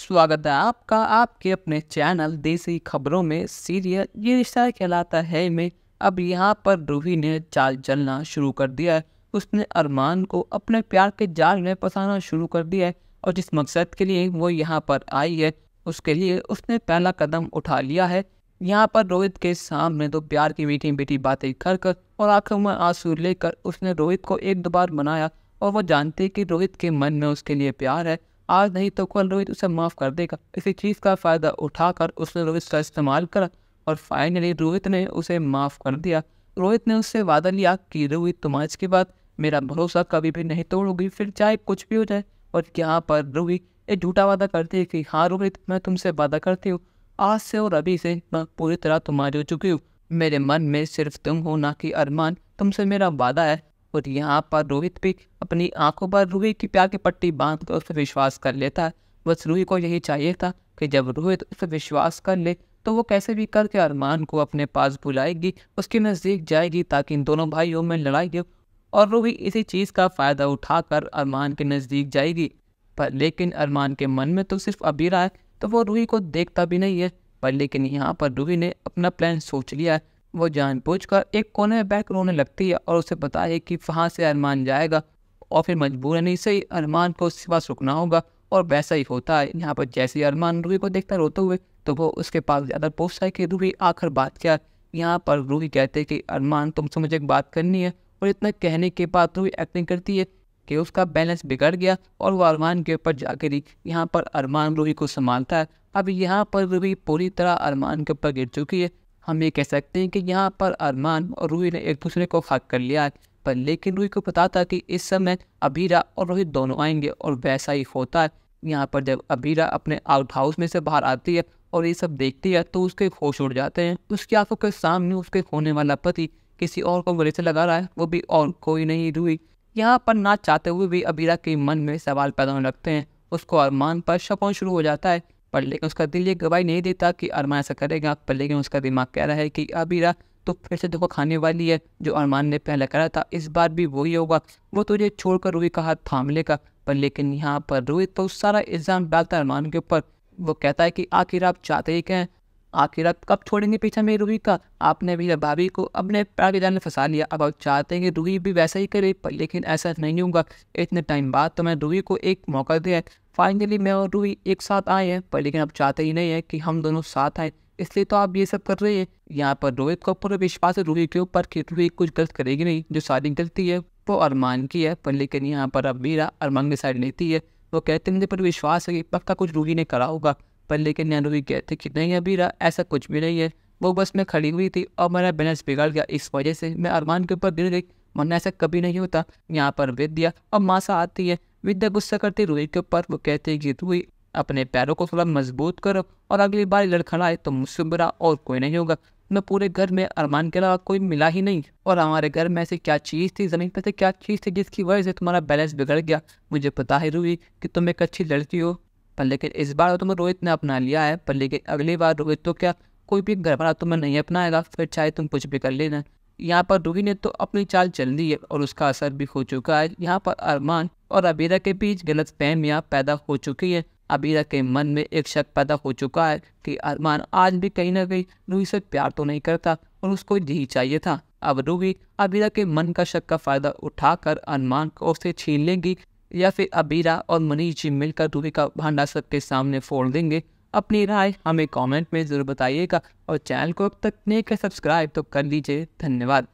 स्वागत है आपका आपके अपने चैनल देसी खबरों में। सीरियल ये रिश्ता कहलाता है में अब यहाँ पर रूही ने चाल चलना शुरू कर दिया है। उसने अरमान को अपने प्यार के जाल में फंसाना शुरू कर दिया है और जिस मकसद के लिए वो यहाँ पर आई है उसके लिए उसने पहला कदम उठा लिया है। यहाँ पर रोहित के सामने तो प्यार की मीठी मीठी बातें कर कर और आंखों में आंसू लेकर उसने रोहित को एक दो बार मनाया और वो जानते कि रोहित के मन में उसके लिए प्यार है। आज नहीं तो कल रोहित उसे माफ़ कर देगा। इसी चीज़ का फ़ायदा उठाकर उसने रोहित का इस्तेमाल करा और फाइनली रोहित ने उसे माफ़ कर दिया। रोहित ने उससे वादा लिया कि रोहित तुम आज के बाद मेरा भरोसा कभी भी नहीं तोड़ोगी, फिर चाहे कुछ भी हो जाए। और यहाँ पर रोहित एक झूठा वादा करती है कि हाँ रोहित, मैं तुमसे वादा करती हूँ आज से और अभी से मैं पूरी तरह तुम्हारी हो चुकी हूँ। मेरे मन में सिर्फ तुम हो, ना कि अरमान। तुमसे मेरा वादा है। और यहाँ पर रोहित भी अपनी आंखों पर रूही की प्यार की पट्टी बांध कर उस पर विश्वास कर लेता है। बस रूही को यही चाहिए था कि जब रोहित उस पर विश्वास कर ले तो वो कैसे भी करके अरमान को अपने पास बुलाएगी, उसके नज़दीक जाएगी ताकि इन दोनों भाइयों में लड़ाई हो और रूही इसी चीज़ का फ़ायदा उठाकर अरमान के नज़दीक जाएगी। पर लेकिन अरमान के मन में तो सिर्फ अबीरा है, तो वो रूही को देखता भी नहीं है। पर लेकिन यहाँ पर रूही ने अपना प्लान सोच लिया है। वो जानबूझकर एक कोने में बैठ रोने लगती है और उसे पता है कि वहाँ से अरमान जाएगा और फिर मजबूरन ही सही अरमान को उसके पास रुकना होगा। और वैसा ही होता है। यहाँ पर जैसे ही अरमान रूही को देखता रोते हुए तो वो उसके पास ज़्यादा पूछता है कि रूही आखिर बात क्या है। यहाँ पर रूही कहते हैं कि अरमान तुमसे मुझे एक बात करनी है। और इतना कहने के बाद रूही एक्टिंग करती है कि उसका बैलेंस बिगड़ गया और वो अरमान के ऊपर जा गिरी। यहाँ पर अरमान रूही को संभालता है। अब यहाँ पर रूही पूरी तरह अरमान के ऊपर गिर चुकी है। हम ये कह सकते हैं कि यहाँ पर अरमान और रूही ने एक दूसरे को हक कर लिया है। पर लेकिन रूही को पता था कि इस समय अबीरा और रोहित दोनों आएंगे और वैसा ही होता है। यहाँ पर जब अबीरा अपने आउट हाउस में से बाहर आती है और ये सब देखती है तो उसके होश उड़ जाते हैं। उसकी आंखों के सामने उसके खोने वाला पति किसी और को गले से लगा रहा है, वो भी और कोई नहीं रूही। यहाँ पर ना चाहते हुए भी अबीरा के मन में सवाल पैदा होने लगते हैं। उसको अरमान पर शक होना शुरू हो जाता है। पर लेकिन उसका दिल ये गवाही नहीं देता कि अरमान ऐसा करेगा। पर लेकिन उसका दिमाग कह रहा है कि अबीरा तो फिर से देखो खाने वाली है, जो अरमान ने पहले करा था इस बार भी वही होगा, वो तुझे छोड़कर रूही का हाथ थाम लेगा। पर लेकिन यहाँ पर रोहित तो सारा इल्ज़ाम डालता है अरमान के ऊपर। वो कहता है कि आखिर आप चाहते ही क्या हैं, आखिर आप कब छोड़ेंगे पीछा मेरी रूही का। आपने भी भाभी को अपने प्यार के जाल में फंसा लिया, अब आप चाहते हैं कि रूही भी वैसा ही करे। पर लेकिन ऐसा नहीं होगा। इतने टाइम बाद तो मैं रूही को एक मौका दिया है। फाइनली मैं और रूही एक साथ आए हैं, पर लेकिन अब चाहते ही नहीं है कि हम दोनों साथ आए, इसलिए तो आप ये सब कर रहे हैं। यहाँ पर रोहित को पूरा विश्वास है रूही के ऊपर कि रूही कुछ गलत करेगी नहीं, जो सारी गलती है वो अरमान की है। पर लेकिन यहाँ पर अबीरा अरमान की साइड लेती है। वो कहते हैं मुझे पर विश्वास है कि पक्का कुछ रूही ने करा होगा। पर लेकिन यहाँ रूही कहते कि नहीं अबीरा, ऐसा कुछ भी नहीं है, वो बस मैं खड़ी हुई थी और मेरा बैलेंस बिगड़ गया, इस वजह से मैं अरमान के ऊपर गिर गई, वरना ऐसा कभी नहीं होता। यहाँ पर विद्या और मासा आती है। विद्या गुस्सा करती रूही के ऊपर। वो कहते हैं कि रूही अपने पैरों को थोड़ा मजबूत करो और अगली बार लड़खड़ाए तो मुझसे बुरा और कोई नहीं होगा। मैं पूरे घर में अरमान के अलावा कोई मिला ही नहीं, और हमारे घर में ऐसी क्या चीज़ थी, ज़मीन पर से क्या चीज़ थी जिसकी वजह से तुम्हारा बैलेंस बिगड़ गया। मुझे पता है रूही कि तुम एक अच्छी लड़की हो, पर लेकिन इस बार तुम्हें रोहित ने अपना लिया है। पर लेकिन अगली बार रोहित तो क्या कोई भी घर वाला तुम्हें नहीं अपनाएगा, फिर चाहे तुम कुछ भी कर लेना। यहाँ पर रूही ने तो अपनी चाल चल दी है और उसका असर भी हो चुका है। यहाँ पर अरमान और अबीरा के बीच गलतफहमियां पैदा हो चुकी है। अबीरा के मन में एक शक पैदा हो चुका है कि अरमान आज भी कहीं ना कहीं रूही से प्यार तो नहीं करता और उसको यही चाहिए था। अब रूही अबीरा के मन का शक का फायदा उठाकर अरमान को उससे छीन लेंगी, या फिर अबीरा और मनीष जी मिलकर रूही का भांडा सबके सामने फोड़ देंगे। अपनी राय हमें कमेंट में ज़रूर बताइएगा और चैनल को अब तक नहीं किया सब्सक्राइब तो कर लीजिए। धन्यवाद।